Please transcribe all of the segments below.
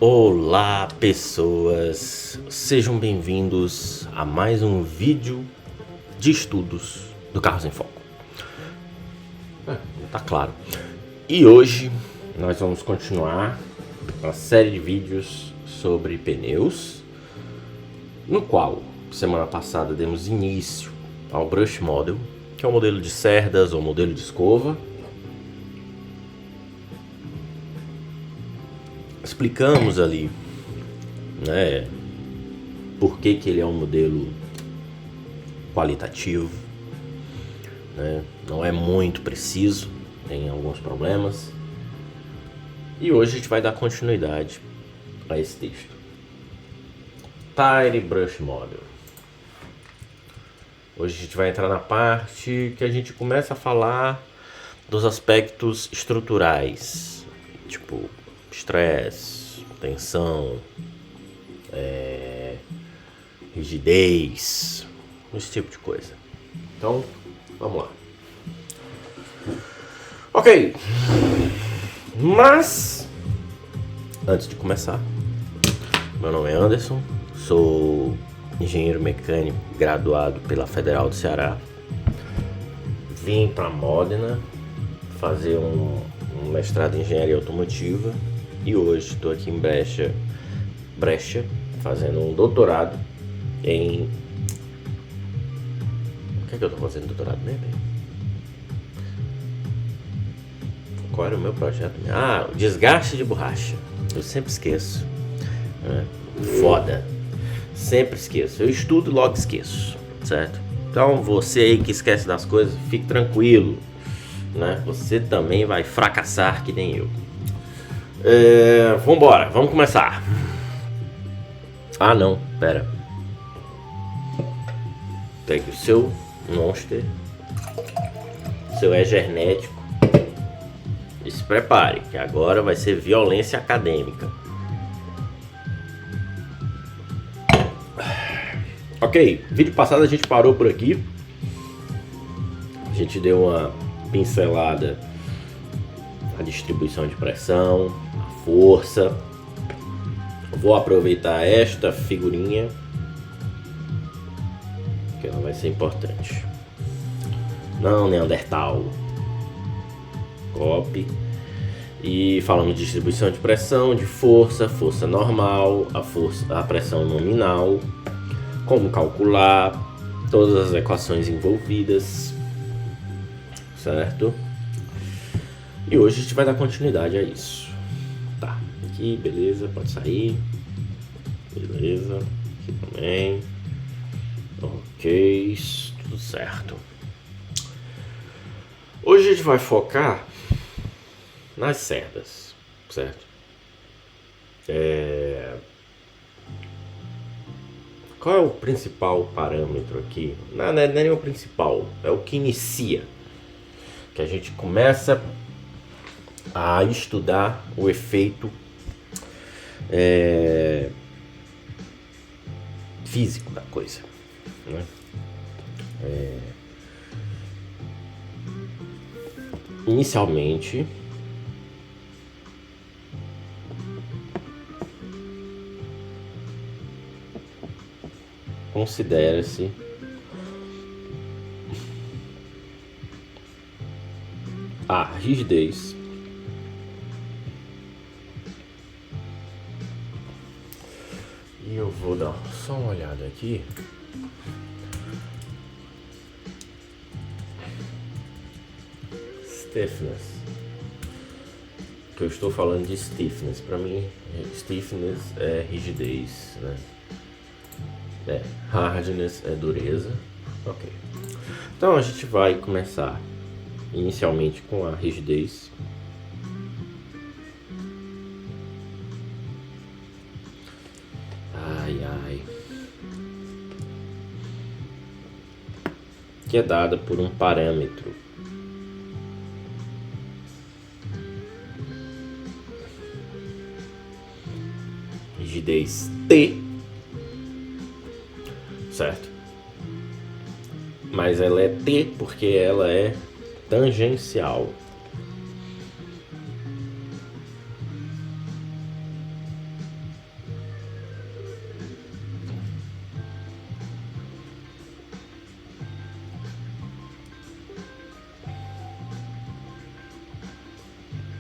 Olá pessoas, sejam bem-vindos a mais um vídeo de estudos do Carros em Foco. Tá claro. E hoje nós vamos continuar a série de vídeos sobre pneus, no qual semana passada demos início ao Brush Model, que é o modelo de cerdas ou modelo de escova. Explicamos ali, né, por que ele é um modelo qualitativo, né, não é muito preciso, tem alguns problemas. E hoje a gente vai dar continuidade a esse texto. Tire Brush Model. Hoje a gente vai entrar na parte que a gente começa a falar dos aspectos estruturais, tipo estresse, tensão, rigidez, esse tipo de coisa. Então, vamos lá. Ok, mas antes de começar, meu nome é Anderson, sou engenheiro mecânico graduado pela Federal do Ceará. Vim para Modena fazer um mestrado em engenharia automotiva e hoje estou aqui em Brecha fazendo um doutorado em... O que é que eu estou fazendo doutorado mesmo? Qual era o meu projeto? O desgaste de borracha. Eu sempre esqueço, né? Foda. Sempre esqueço. Eu estudo e logo esqueço, certo? Então você aí que esquece das coisas, fique tranquilo, né? Você também vai fracassar que nem eu. Vambora, vamos começar. Não, pera. Pegue o seu Monster, seu Egernético e se prepare, que agora vai ser violência acadêmica. Ok, vídeo passado a gente parou por aqui. A gente deu uma pincelada na distribuição de pressão, a força. Vou aproveitar esta figurinha, que ela vai ser importante. Não, Neandertal. Copy. E falamos de distribuição de pressão, de força, força normal, a pressão nominal, como calcular, todas as equações envolvidas, certo? E hoje a gente vai dar continuidade a isso. Tá, aqui, beleza, pode sair. Beleza, aqui também. Ok, tudo certo. Hoje a gente vai focar nas cerdas, certo? Qual é o principal parâmetro aqui? Não é nem o principal, é o que inicia. Que a gente começa a estudar o efeito físico da coisa, né? Inicialmente, considera-se a rigidez e eu vou dar só uma olhada aqui. Stiffness, que eu estou falando de stiffness. Para mim, stiffness é rigidez, né? Hardness é dureza. Ok. Então a gente vai começar inicialmente com a rigidez. Que é dada por um parâmetro. Rigidez T, certo? Mas ela é T porque ela é tangencial.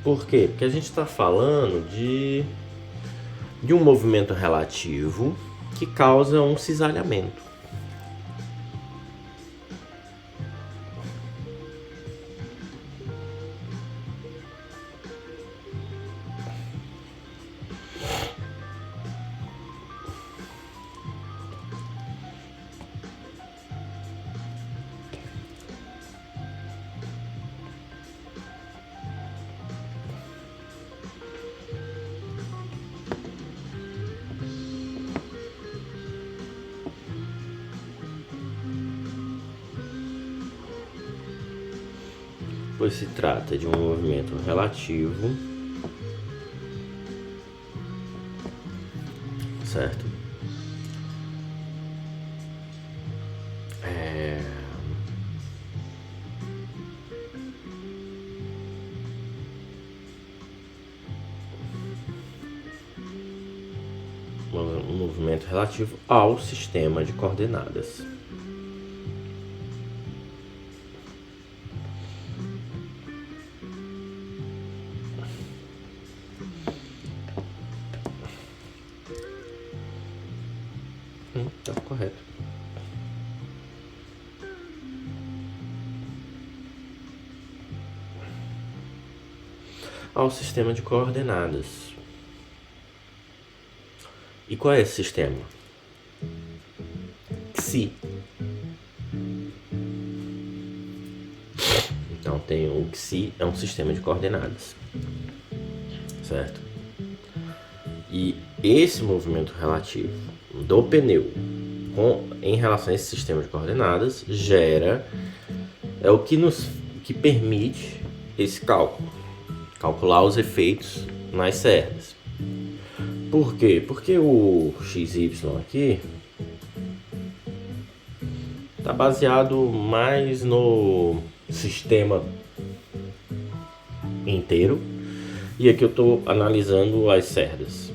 Por quê? Porque a gente está falando de um movimento relativo que causa um cisalhamento. Pois se trata de um movimento relativo, certo? Um movimento relativo ao sistema de coordenadas. Tá correto. Ao sistema de coordenadas. E qual é esse sistema? Xi. Então tem o Xi, é um sistema de coordenadas, certo? E esse movimento relativo do pneu em relação a esse sistema de coordenadas é o que permite esse cálculo, calcular os efeitos nas cerdas. Por quê? Porque o XY aqui está baseado mais no sistema inteiro, e aqui eu estou analisando as cerdas.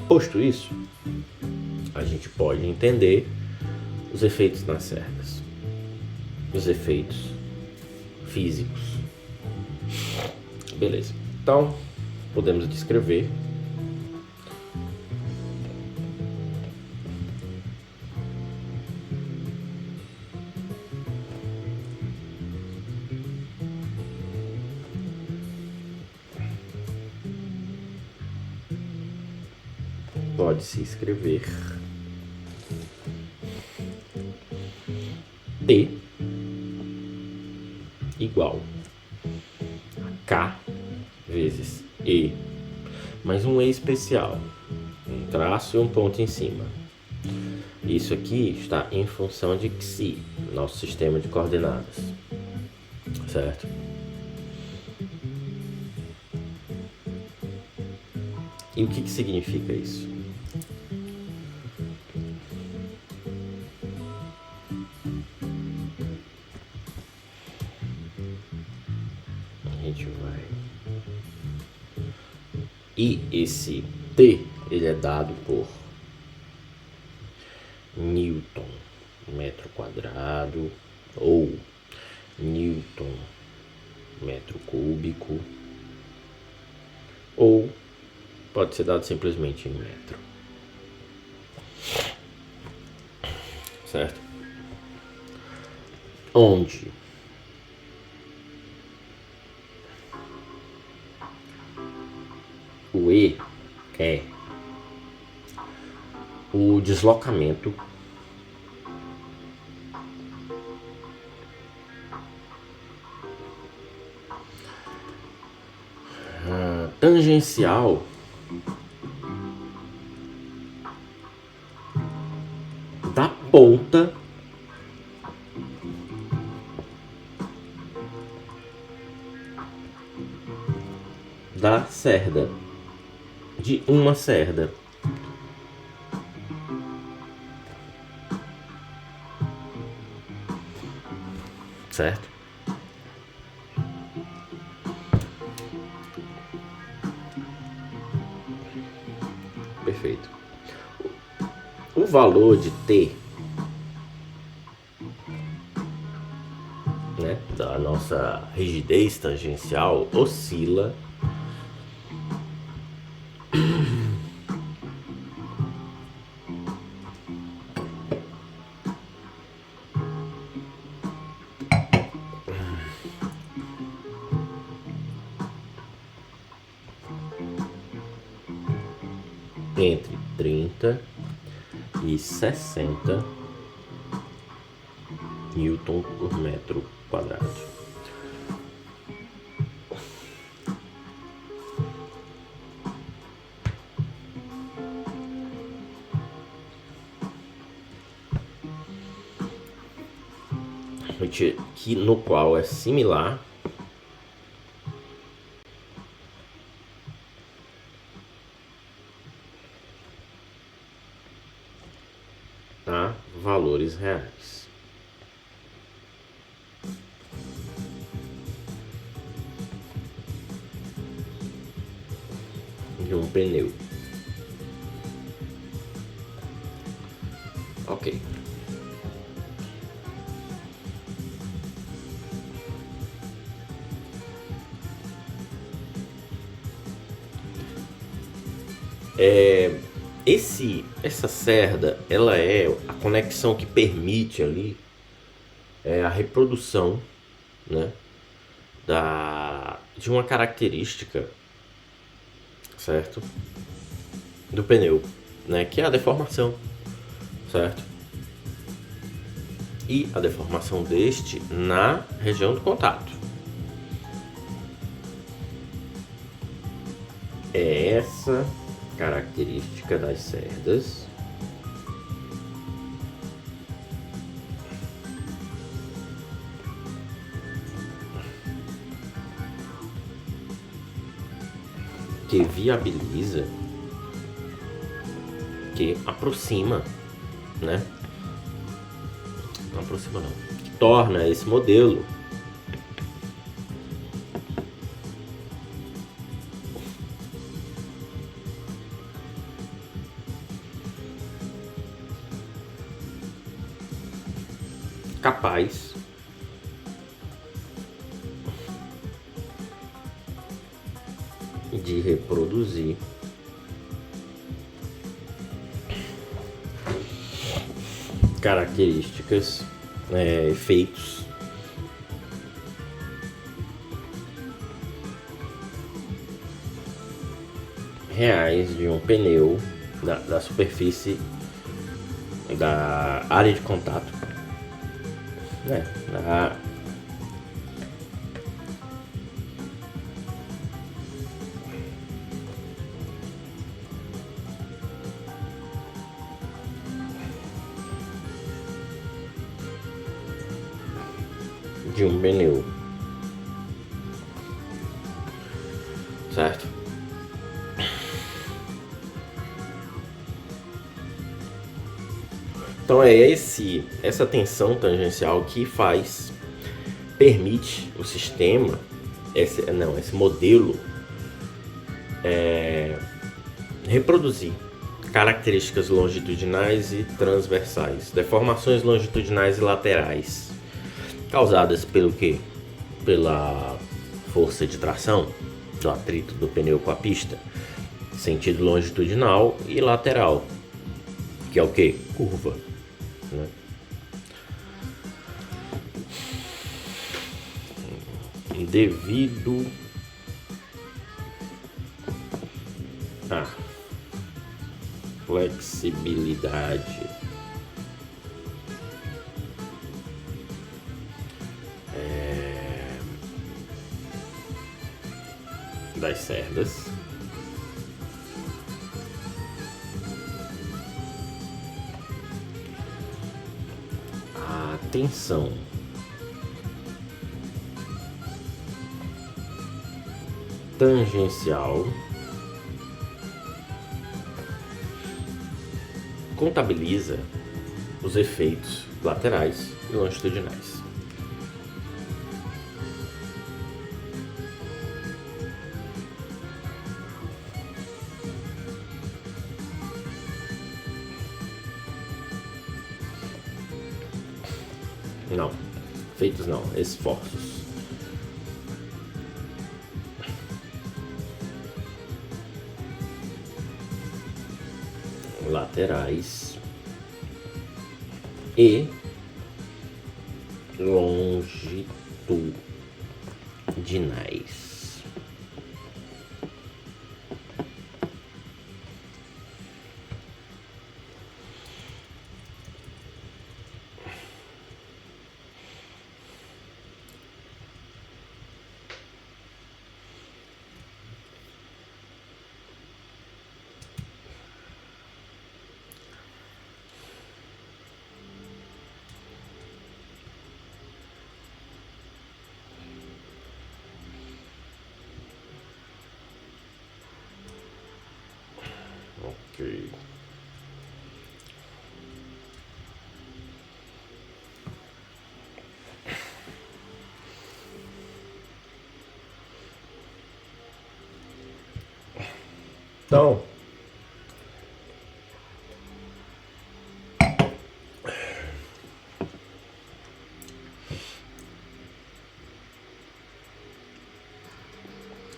Posto isso, a gente pode entender os efeitos nas cerdas, os efeitos físicos. Beleza. Então, podemos descrever pode-se escrever T igual a K vezes E, mais um E especial, um traço e um ponto em cima. Isso aqui está em função de Xi, nosso sistema de coordenadas, certo? E o que significa isso? A gente vai... E esse T, ele é dado por Newton metro quadrado ou Newton metro cúbico, ou pode ser dado simplesmente em metro, certo? Onde o E é o deslocamento tangencial da ponta da cerda, de uma cerda. Certo? Perfeito. O valor de T, né, nossa rigidez tangencial oscila entre 30 e 60 Newton por metro quadrado. No qual é similar a valores reais. De um pneu. Ok. Essa cerda, ela é a conexão que permite ali a reprodução, né, de uma característica, certo, do pneu, né, que é a deformação, certo? E a deformação deste na região do contato. É essa característica das cerdas que viabiliza, que aproxima, né? Não aproxima não, que torna esse modelo capaz de reproduzir características, efeitos reais de um pneu, da superfície, da área de contato, de um pneu, certo? Então é essa tensão tangencial que permite o sistema, esse modelo, reproduzir características longitudinais e transversais, deformações longitudinais e laterais, causadas pelo quê? Pela força de tração do atrito do pneu com a pista, sentido longitudinal e lateral, que é o quê? Curva, né? Devido à flexibilidade das cerdas, a tensão tangencial contabiliza os efeitos laterais e longitudinais. Não, efeitos não, esforços. laterais e longitudinais. Ok. Então,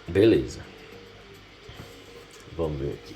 beleza. Vamos ver aqui.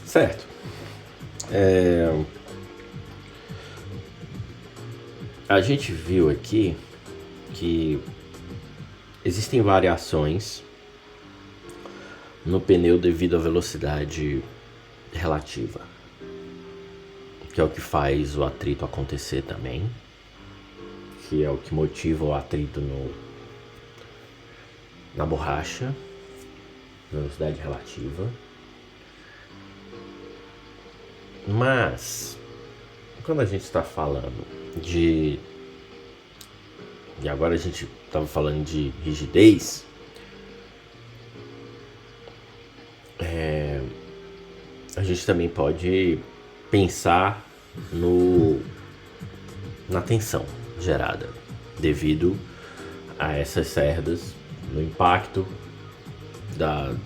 Certo. A gente viu aqui que existem variações no pneu devido à velocidade relativa, que é o que faz o atrito acontecer também, que é o que motiva o atrito na borracha, velocidade relativa. Mas, quando a gente está falando e agora a gente estava falando de rigidez, a gente também pode pensar na tensão gerada devido a essas cerdas, no impacto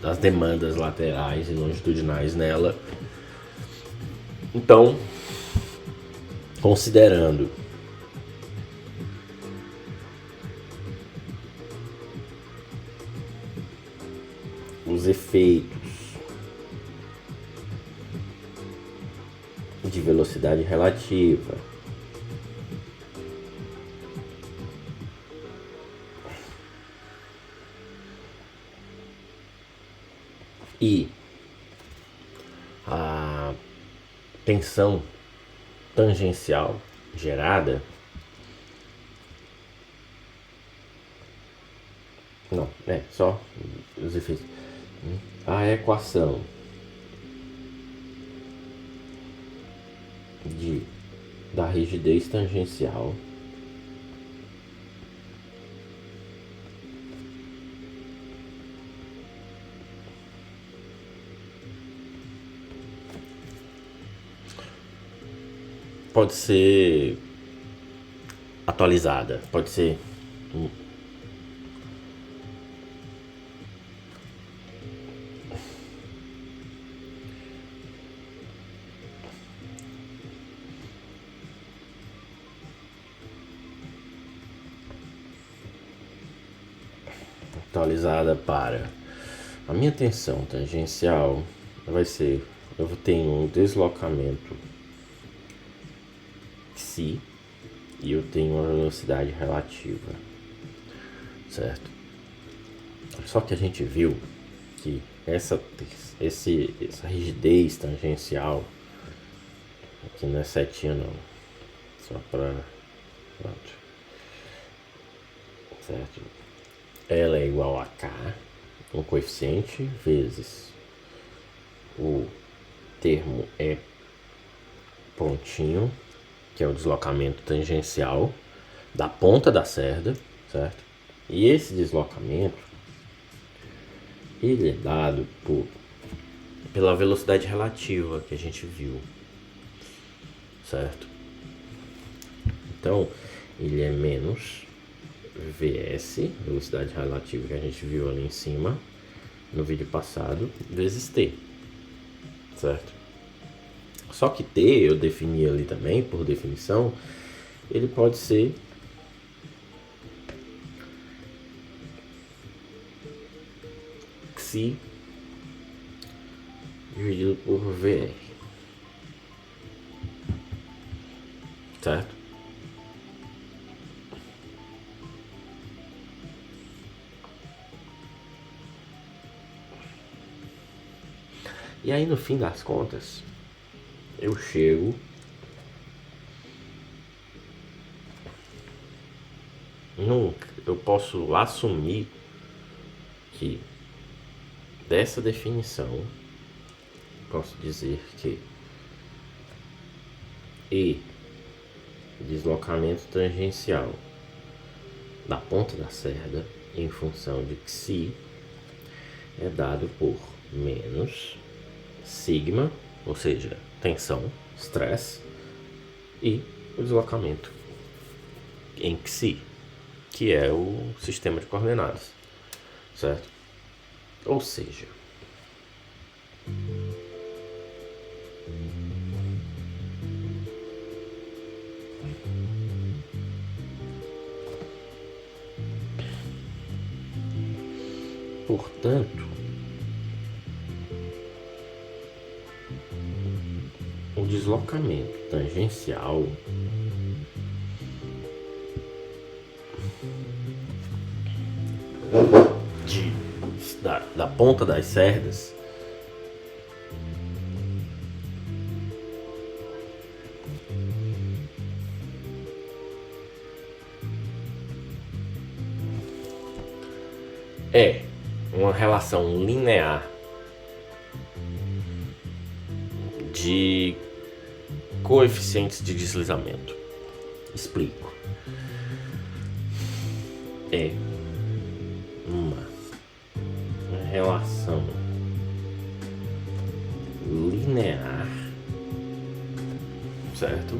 das demandas laterais e longitudinais nela. Então, considerando os efeitos de velocidade relativa e a tensão tangencial gerada, só os efeitos, a equação da rigidez tangencial pode ser atualizada, pode ser atualizada para a minha tensão tangencial vai ser, eu tenho um deslocamento psi e eu tenho uma velocidade relativa, certo? Só que a gente viu que essa rigidez tangencial aqui não é setinha não, só para pronto, certo? Ela é igual a K, um coeficiente, vezes o termo é pontinho, que é o deslocamento tangencial da ponta da cerda, certo? E esse deslocamento, ele é dado pela velocidade relativa que a gente viu, certo? Então, ele é menos Vs, velocidade relativa que a gente viu ali em cima, no vídeo passado, vezes T, certo? Só que T, eu defini ali também, por definição, ele pode ser Xi dividido por VR, certo? E aí no fim das contas, eu chego eu posso assumir que dessa definição posso dizer que E, deslocamento tangencial da ponta da cerda em função de Xi, é dado por menos sigma, ou seja, tensão, stress, e o deslocamento em Xi, que é o sistema de coordenadas, certo? Ou seja, portanto, o deslocamento tangencial da ponta das cerdas é uma relação linear de coeficientes de deslizamento. Explico. É uma relação linear, certo?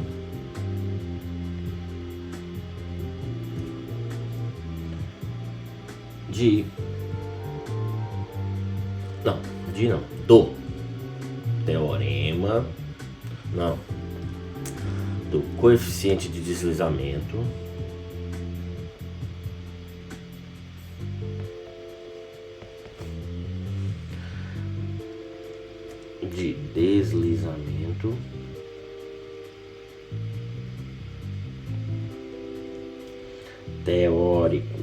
Do teorema, do coeficiente de deslizamento teórico.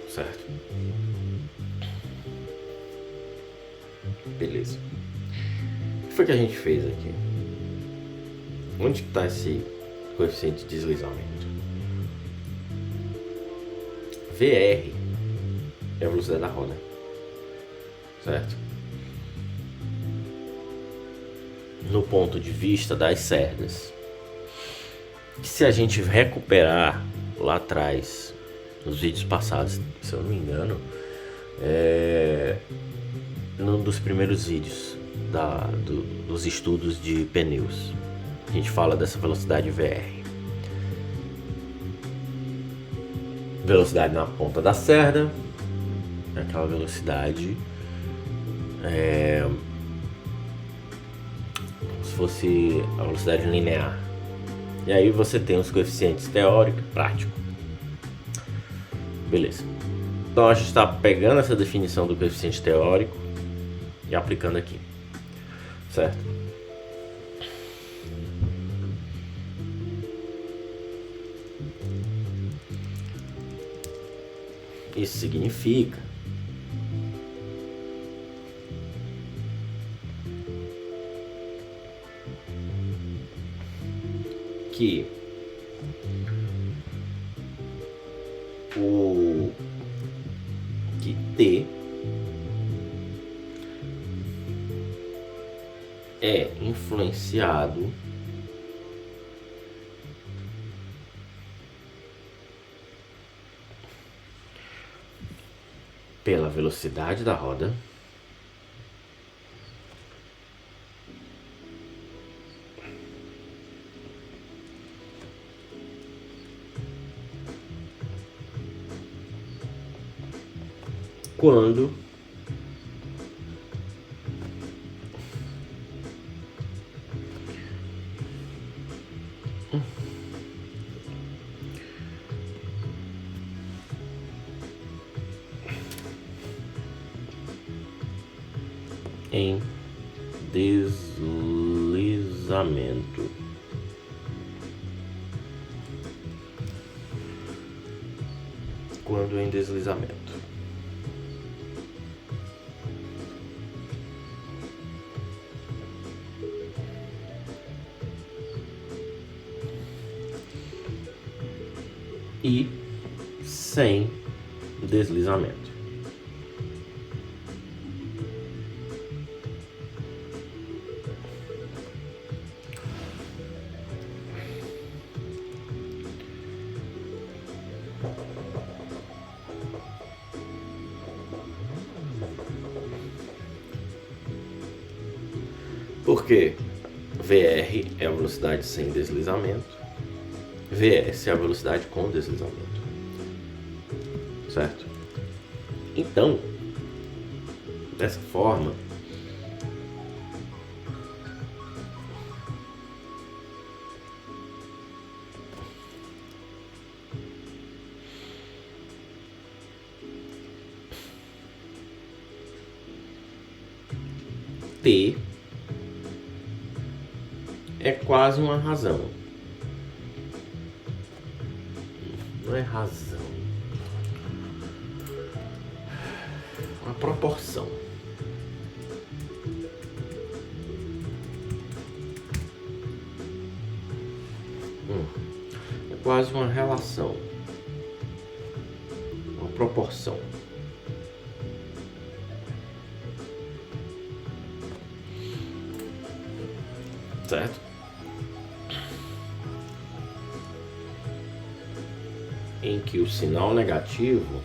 Certo? Beleza. O que foi que a gente fez aqui? Onde está esse coeficiente de deslizamento? VR é a velocidade da roda, certo? No ponto de vista das cerdas, se a gente recuperar lá atrás, nos vídeos passados, se eu não me engano, num dos primeiros vídeos dos estudos de pneus. A gente fala dessa velocidade VR. Velocidade na ponta da cerda, aquela velocidade como se fosse a velocidade linear. E aí você tem os coeficientes teórico e prático. Beleza. Então a gente está pegando essa definição do coeficiente teórico e aplicando aqui, certo? Isso significa que T é influenciado pela velocidade da roda quando em deslizamento. Quando em deslizamento. E sem deslizamento. Porque VR é a velocidade sem deslizamento, VS é a velocidade com deslizamento, certo? Então, dessa forma, T é quase uma razão. Não é razão. Uma proporção. É quase uma relação. Uma proporção. Certo? Em que o sinal negativo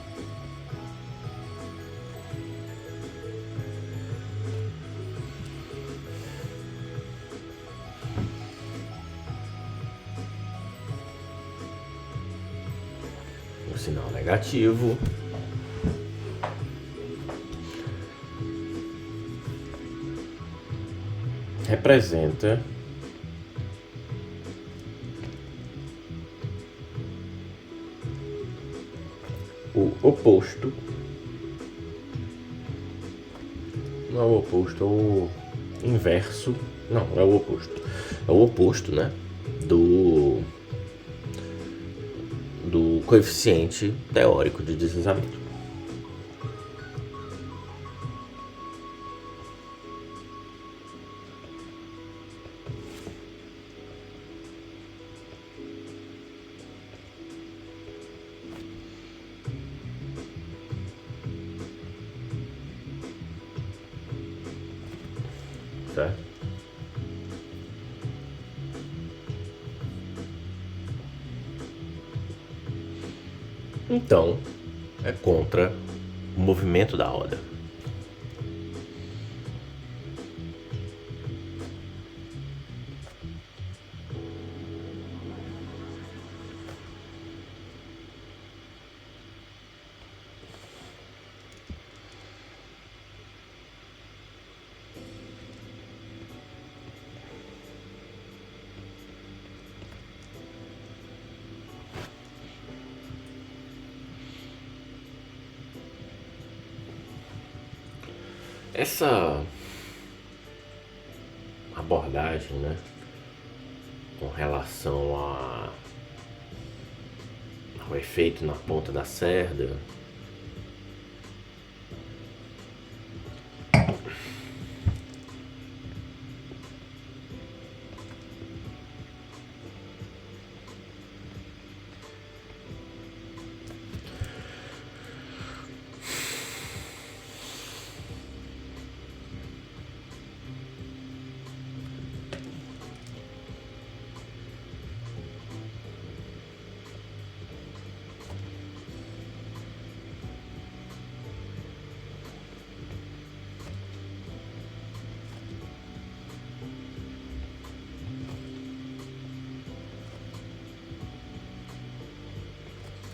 representa o oposto, não é o oposto, é o inverso, não é o oposto, é o oposto, né, do coeficiente teórico de deslizamento. Certo? Então, é contra o movimento da roda. Essa abordagem, né, com relação ao efeito na ponta da cerda,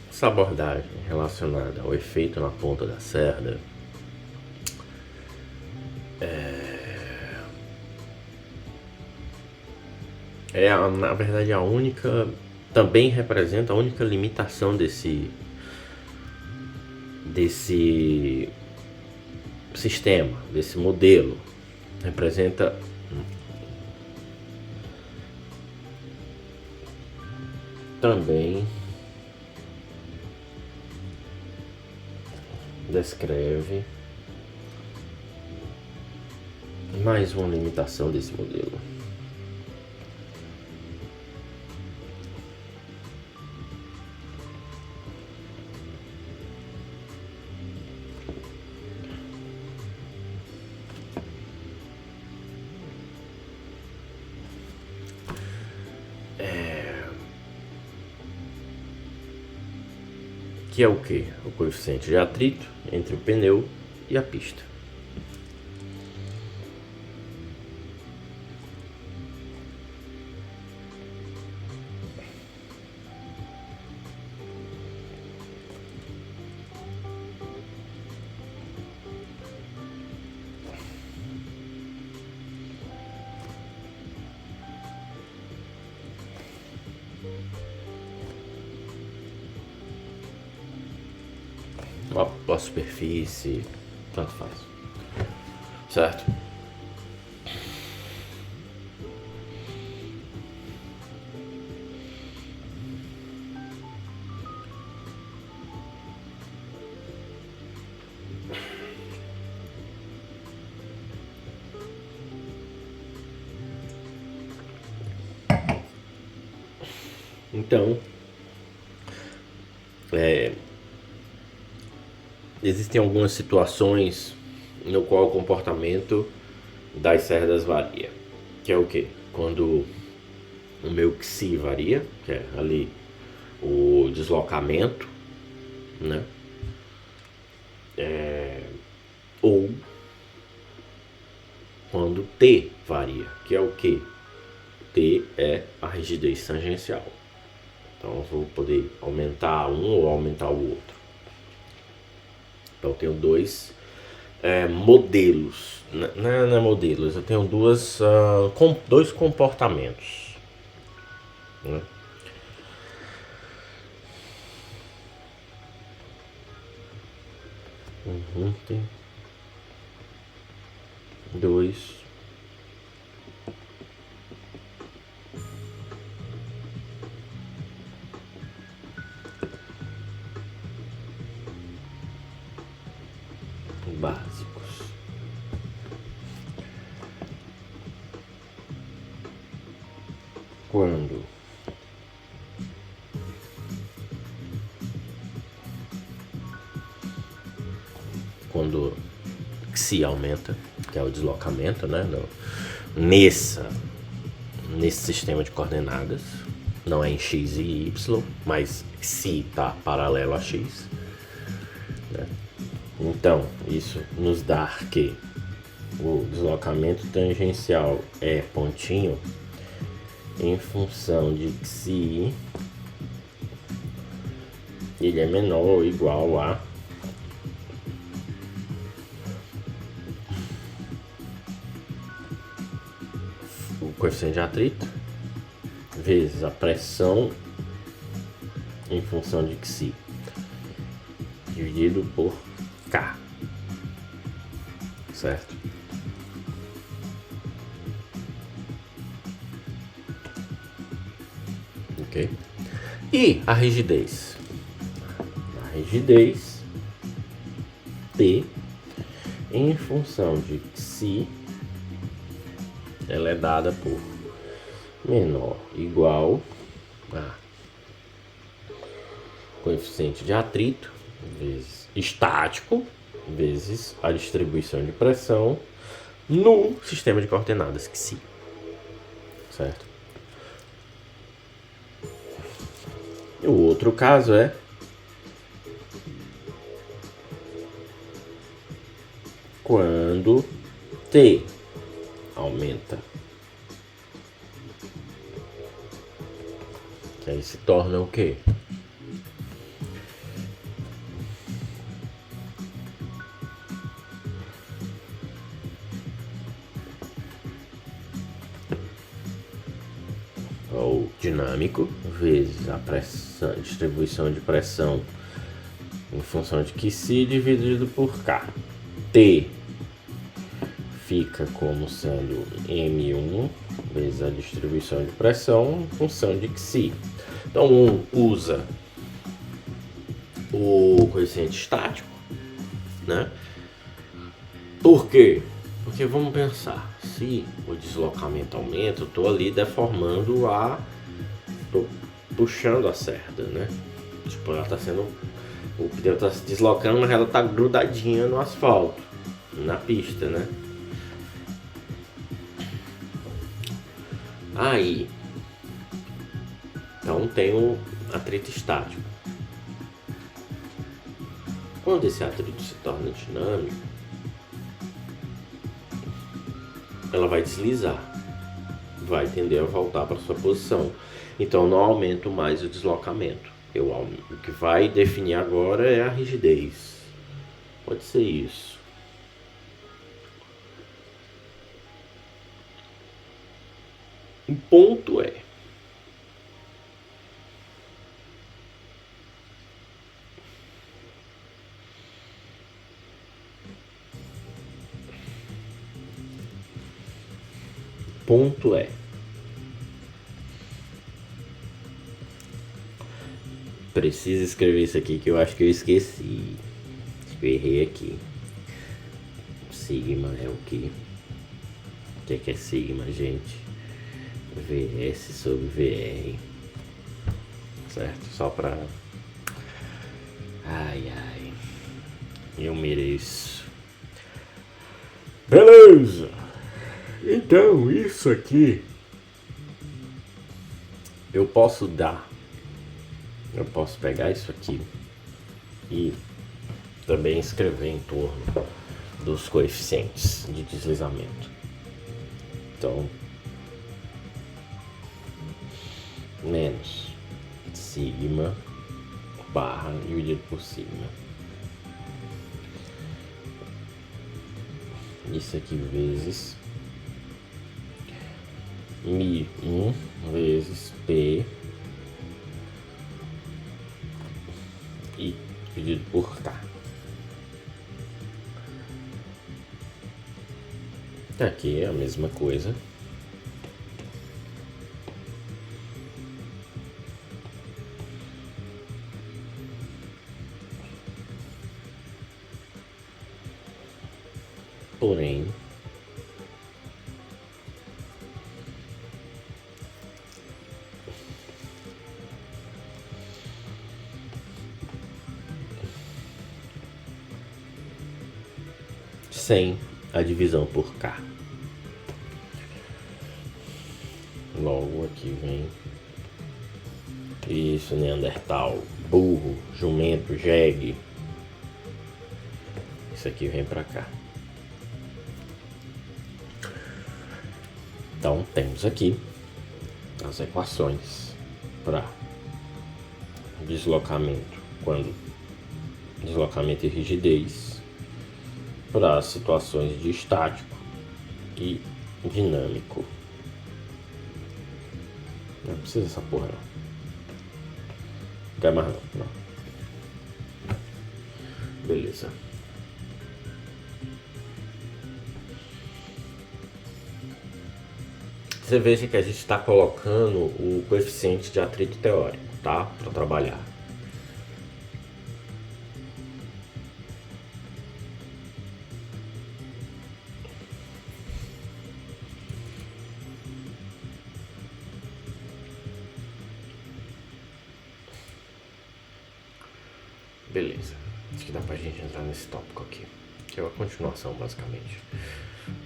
essa abordagem relacionada ao efeito na ponta da cerda na verdade, a única, também representa a única limitação desse sistema, desse modelo. Representa também, descreve mais uma limitação desse modelo. Que é o quê? O coeficiente de atrito entre o pneu e a pista. A superfície, tanto faz, certo? Então, existem algumas situações no qual o comportamento das cerdas varia, que é o quê? Quando o meu psi varia, que é ali o deslocamento, né? Ou quando T varia, que é o quê? T é a rigidez tangencial. Então eu vou poder aumentar um ou aumentar o outro. Então eu tenho dois modelos, não é modelos, eu tenho dois comportamentos, né? Tem dois básicos. Quando se aumenta, que é o deslocamento, né? Nesse sistema de coordenadas, não é em x e y, mas se está paralelo a x, né? Então, isso nos dá que o deslocamento tangencial é pontinho em função de psi, ele é menor ou igual a o coeficiente de atrito vezes a pressão em função de psi dividido por K. certo? Ok? E a rigidez? A rigidez T, em função de psi, ela é dada por menor igual a coeficiente de atrito vezes estático vezes a distribuição de pressão no sistema de coordenadas psi, certo? E o outro caso é quando T aumenta, que aí se torna o quê? O dinâmico vezes a pressão, distribuição de pressão em função de Qi dividido por K. T fica como sendo M1 vezes a distribuição de pressão em função de Qi. Então um usa o coeficiente estático, né? Por quê? Porque vamos pensar, se o deslocamento aumenta, eu estou ali deformando tô puxando a cerda, né? Tipo, ela tá sendo, o pneu está se deslocando, mas ela tá grudadinha no asfalto, na pista, né? Aí, então tem o atrito estático. Quando esse atrito se torna dinâmico, ela vai deslizar, vai tender a voltar para sua posição. Então não aumento mais o deslocamento. O que vai definir agora é a rigidez. Pode ser isso. O ponto é: preciso escrever isso aqui que eu acho que eu esqueci. Acho que eu errei aqui. Sigma é o que? O que é sigma, gente? VS sobre VR. Certo? Só pra... Ai, eu mereço. Beleza! Então, isso aqui eu posso pegar isso aqui e também escrever em torno dos coeficientes de deslizamento. Então, menos sigma barra dividido por sigma. Isso aqui vezes Mi1 vezes P e dividido por K. Aqui é a mesma coisa. Porém, sem a divisão por K. Logo aqui vem isso, Neandertal, burro, jumento, jegue. Isso aqui vem pra cá. Então temos aqui as equações para deslocamento, deslocamento e rigidez, para situações de estático e dinâmico. Não precisa dessa porra não. Não quer mais não. Beleza. Você veja que a gente está colocando o coeficiente de atrito teórico, tá? Para trabalhar. Beleza. Acho que dá pra gente entrar nesse tópico aqui, que é a continuação, basicamente.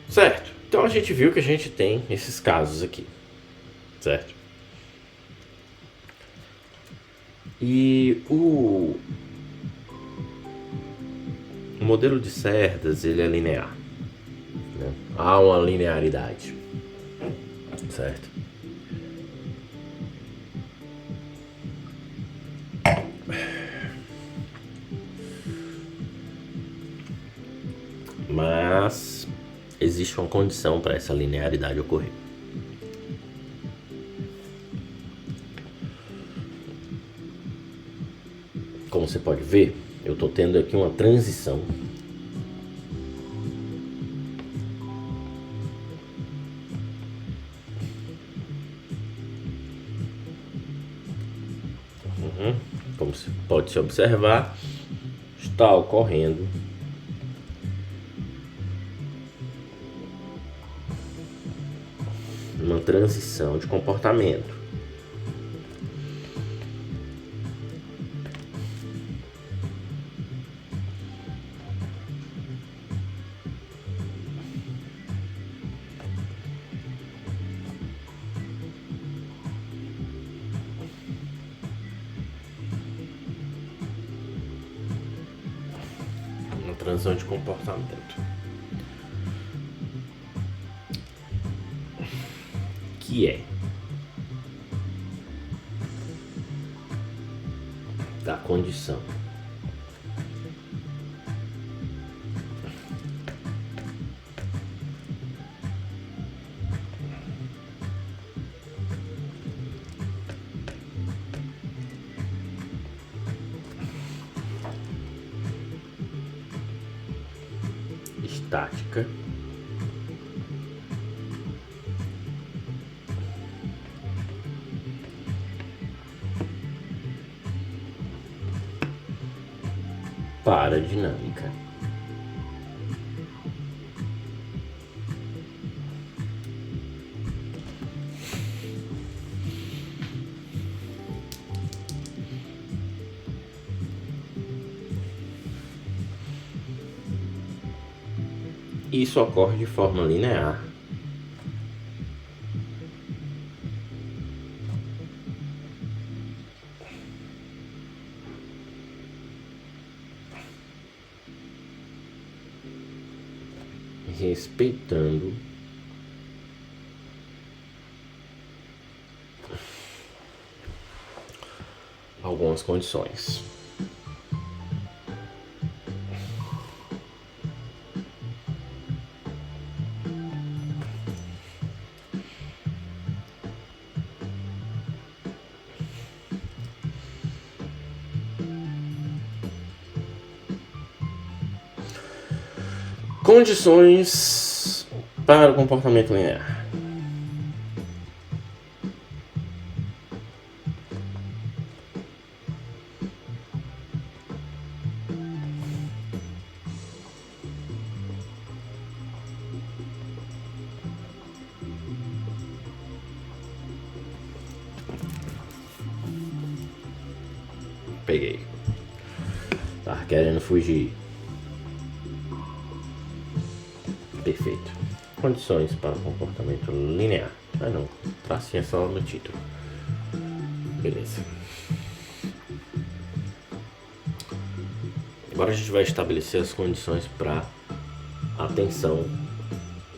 Certo. Então a gente viu que a gente tem esses casos aqui, certo? E o modelo de cerdas, ele é linear, né? Há uma linearidade, certo? Mas existe uma condição para essa linearidade ocorrer. Como você pode ver, eu estou tendo aqui uma transição como se pode se observar, está ocorrendo uma transição de comportamento. Uma transição de comportamento. Que é da condição estática para a dinâmica. Isso ocorre de forma linear. Respeitando algumas condições. Condições para o comportamento linear. Peguei. Tá querendo fugir. Perfeito. Condições para o comportamento linear. Ah não, tracinho é só no título. Beleza. Agora a gente vai estabelecer as condições para a tensão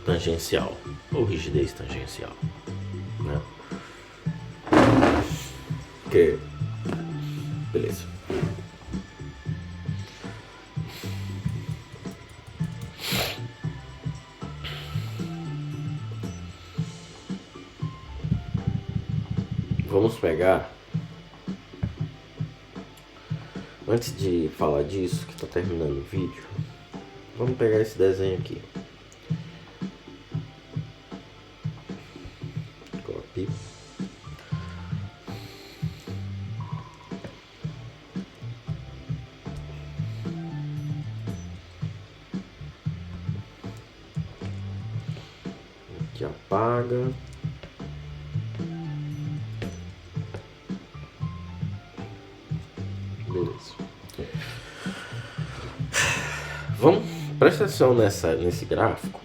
tangencial ou rigidez tangencial, né? Que beleza. Vamos pegar, antes de falar disso, que está terminando o vídeo, vamos pegar esse desenho aqui. que apaga. Beleza. Vamos, presta atenção nesse gráfico.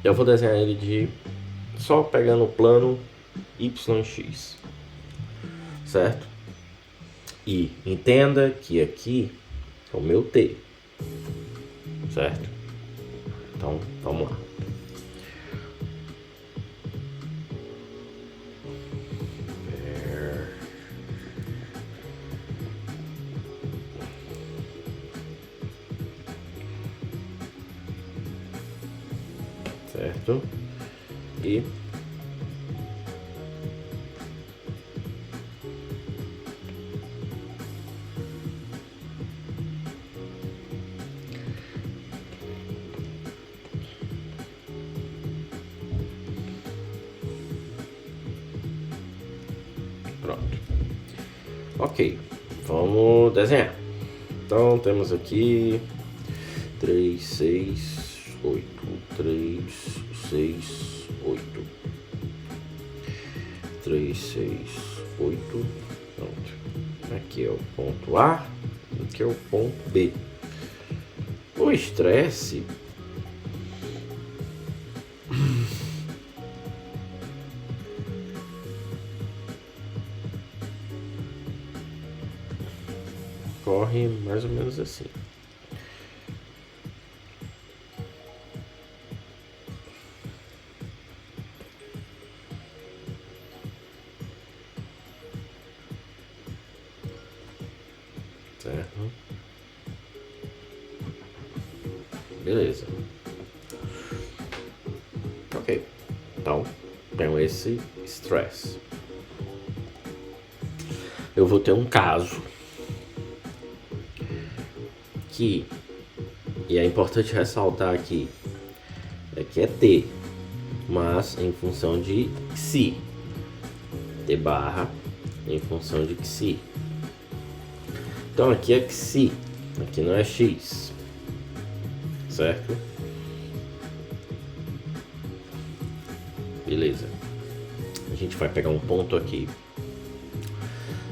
Eu vou desenhar ele de só pegando o plano YX, certo? E entenda que aqui é o meu T, certo? Então, vamos lá. Certo? E pronto. Ok, vamos desenhar. Então temos aqui 3, 6, 8, 3, 6, 8, 3, 6, 8. Pronto. Aqui é o ponto A, aqui é o ponto B. O estresse corre mais ou menos assim. Certo? Beleza. Ok. Então, tenho esse stress. Eu vou ter um caso que, e é importante ressaltar aqui, é que é T, mas em função de Xi. T barra em função de Xi. Então aqui é Xi, aqui não é X, certo? Beleza. A gente vai pegar um ponto aqui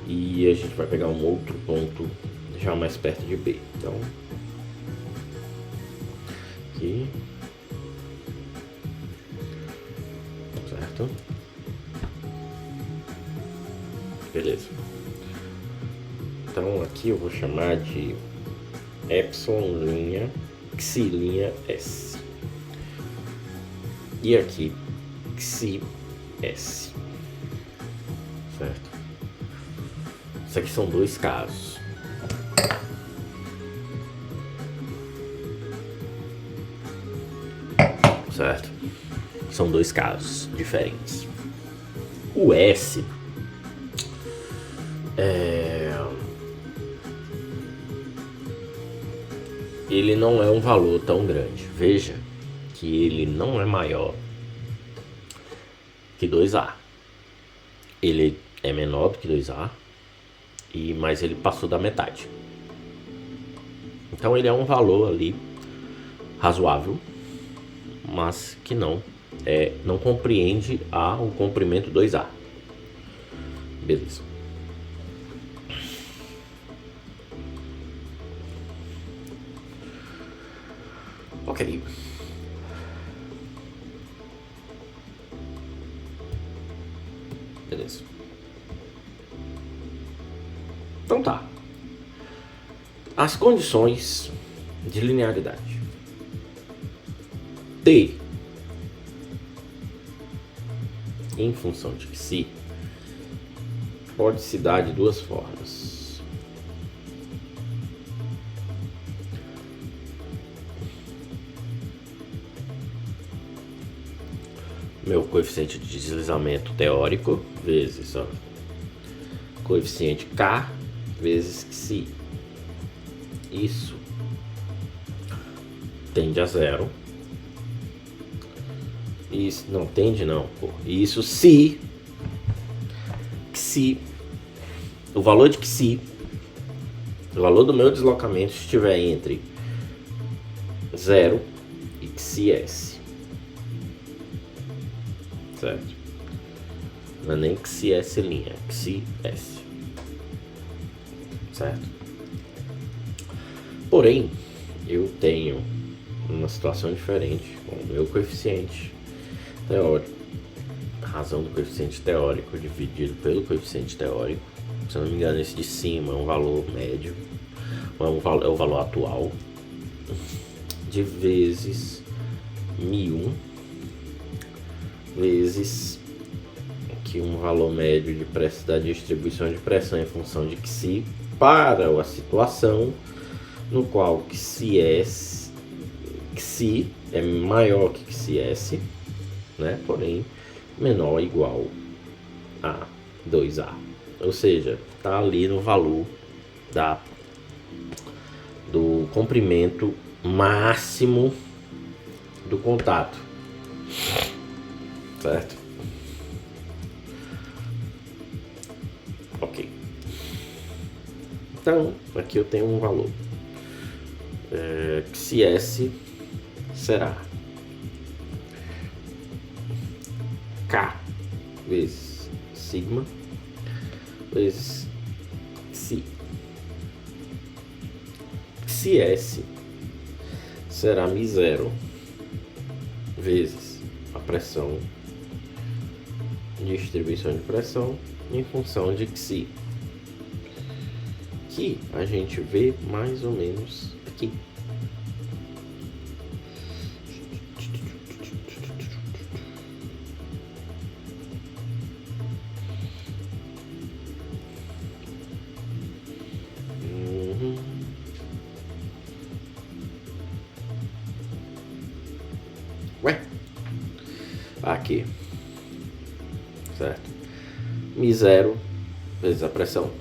e a gente vai pegar um outro ponto já mais perto de B. Então, aqui, certo? Beleza. Então aqui eu vou chamar de epsilon linha Xi linha S. E aqui Xi S. Certo? Isso aqui são dois casos. Certo? São dois casos diferentes. O S ele não é um valor tão grande. Veja que ele não é maior que 2A. Ele é menor do que 2A, mas ele passou da metade. Então ele é um valor ali razoável, mas que não compreende o comprimento 2A. Beleza. Ok. Beleza. Então tá. As condições de linearidade. T em função de Xi pode se dar de duas formas. Meu coeficiente de deslizamento teórico vezes coeficiente K vezes Xi. Isso tende a zero. Isso não tende não, pô. Isso se o valor de Xi, o valor do meu deslocamento estiver entre 0 e Xi S. certo? Não é nem XS', é XS, certo? Porém, eu tenho uma situação diferente com o meu coeficiente teórico. A razão do coeficiente teórico dividido pelo coeficiente teórico. Se eu não me engano, esse de cima é um valor médio, é o valor atual, de vezes 1000 vezes aqui um valor médio de pressão da distribuição de pressão em função de Xi para a situação no qual Xi é maior que Xs, né? Porém menor ou igual a 2A. Ou seja, está ali no valor do comprimento máximo do contato, certo? Ok. Então, aqui eu tenho um valor. Se S será K vezes sigma vezes Xi. Se S será μ0 vezes a pressão, distribuição de pressão em função de Xi, que a gente vê mais ou menos aqui. Aqui, certo? μ0 vezes a pressão.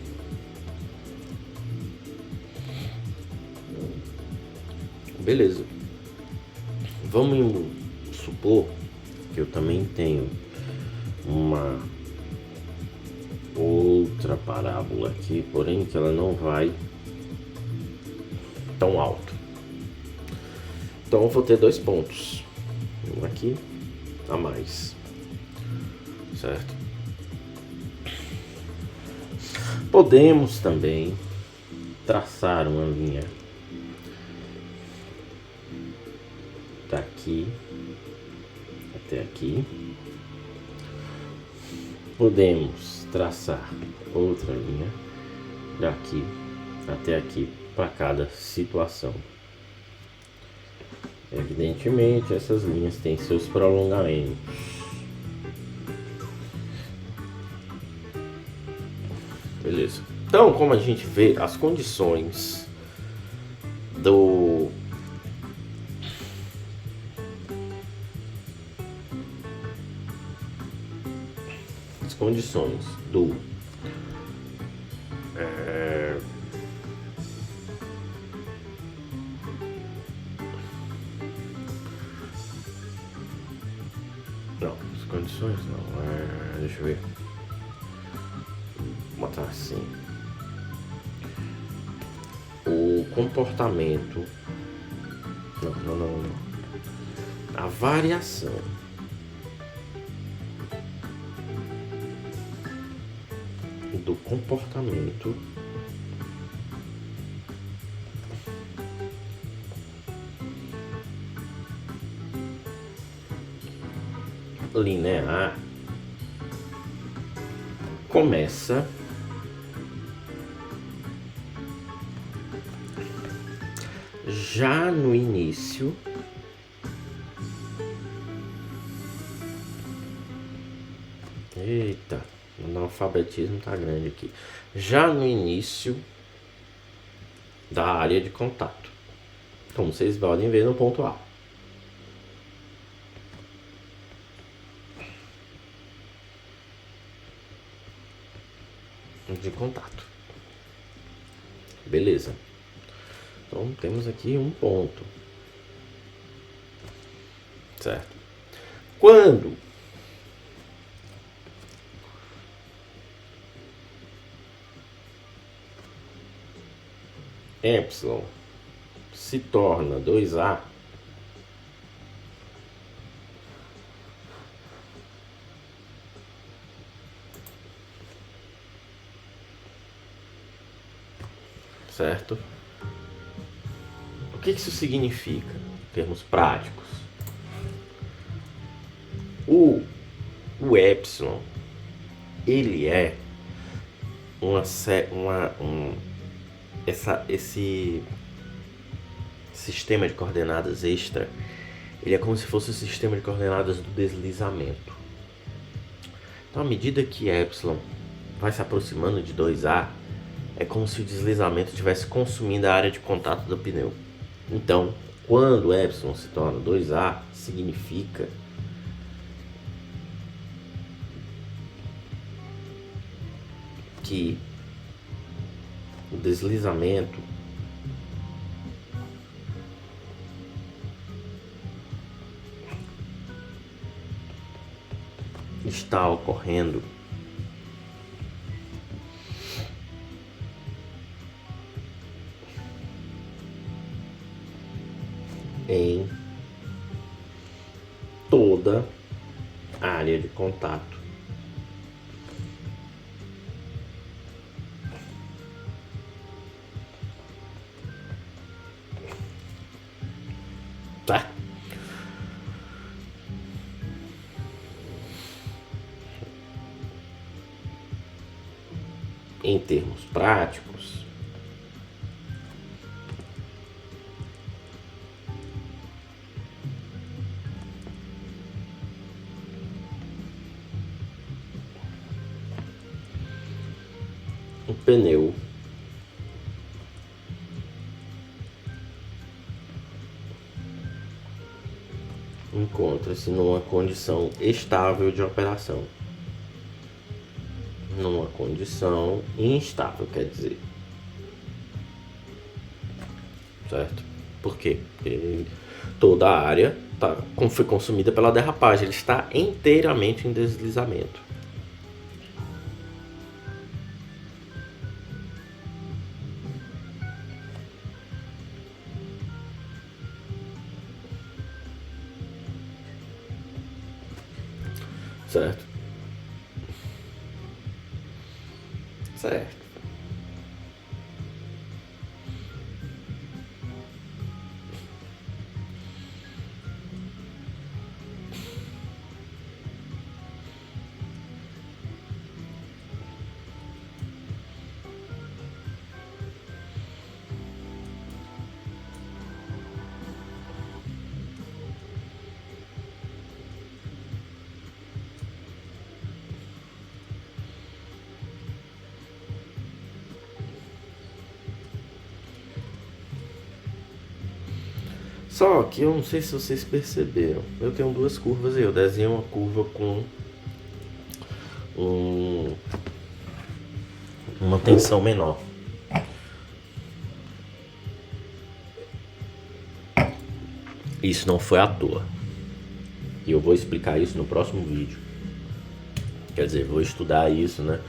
Beleza. Vamos supor que eu também tenho uma outra parábola aqui, porém que ela não vai tão alto. Então eu vou ter dois pontos, um aqui a mais, certo? Podemos também traçar uma linha daqui até aqui. Podemos traçar outra linha daqui até aqui para cada situação. Evidentemente, essas linhas têm seus prolongamentos. Beleza. Então, como a gente vê, as condições do não, as condições não, deixa eu ver, vou botar assim, o comportamento, não, a variação do comportamento linear começa já no início o analfabetismo tá grande aqui, já no início da área de contato, como vocês podem ver no ponto A. De contato. Beleza. Então temos aqui um ponto. Certo? Quando epsilon se torna 2A, certo? O que isso significa em termos práticos? O epsilon, ele é esse sistema de coordenadas extra, ele é como se fosse o sistema de coordenadas do deslizamento. Então, à medida que epsilon vai se aproximando de 2A, é como se o deslizamento estivesse consumindo a área de contato do pneu. Então, quando epsilon se torna 2A, significa que o deslizamento está ocorrendo em toda a área de contato. Tá? Em termos práticos, o pneu encontra-se numa condição estável de operação. Numa condição instável, quer dizer. Certo? Por quê? Porque toda a área foi consumida pela derrapagem. Ele está inteiramente em deslizamento. Certo? Certo. Só que eu não sei se vocês perceberam. Eu tenho duas curvas aí. Eu desenho uma curva com uma tensão menor. Isso não foi à toa. E eu vou explicar isso no próximo vídeo. Quer dizer, vou estudar isso, né?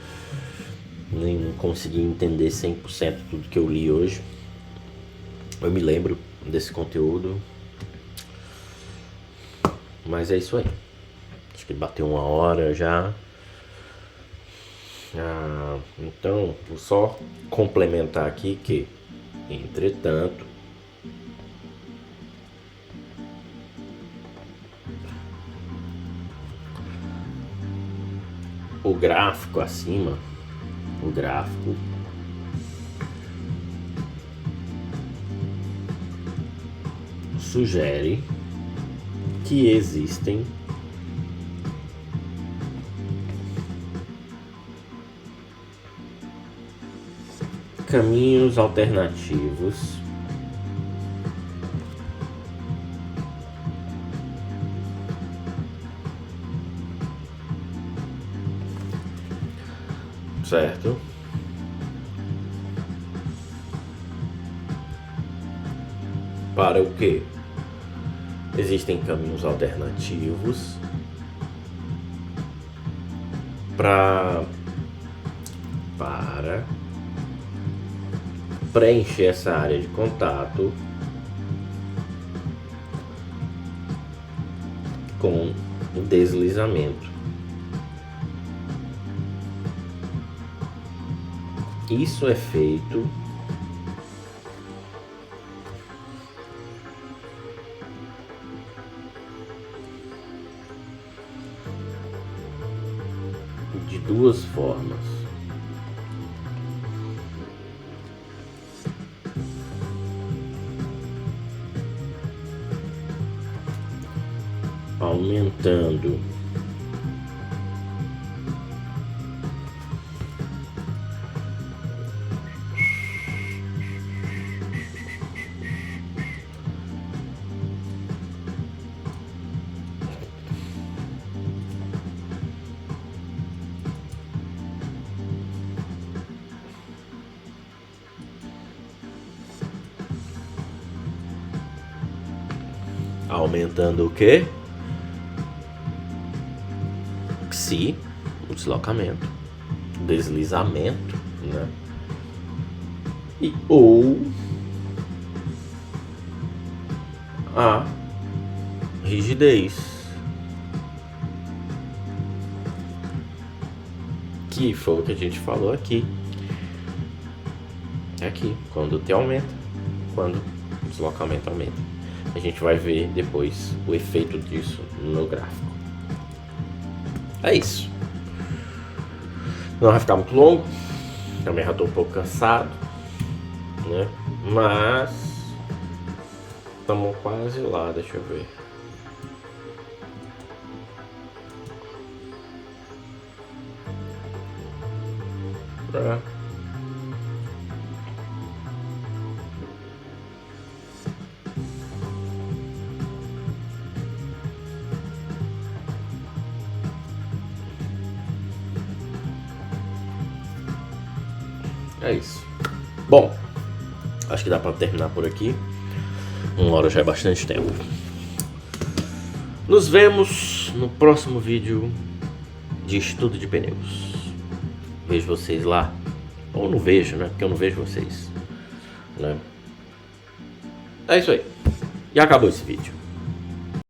Nem consegui entender 100% tudo que eu li hoje. Eu me lembro desse conteúdo. Mas é isso aí. Acho que bateu 1 hora já. Então, vou só complementar aqui que, entretanto, o gráfico acima, o gráfico sugere que existem caminhos alternativos certo? Para o quê? Existem caminhos alternativos para preencher essa área de contato com o deslizamento. Isso é feito duas formas. Aumentando o quê? Xi, o deslocamento, o deslizamento, né? E ou a rigidez, que foi o que a gente falou aqui. Aqui, quando o T aumenta, quando o deslocamento aumenta. A gente vai ver depois o efeito disso no gráfico. É isso. Não vai ficar muito longo. Também já estou um pouco cansado, né? Mas estamos quase lá, deixa eu ver. É isso. Bom, acho que dá para terminar por aqui. 1 hora já é bastante tempo. Nos vemos no próximo vídeo de estudo de pneus. Vejo vocês lá. Ou não vejo, né? Porque eu não vejo vocês, né? É isso aí. E acabou esse vídeo.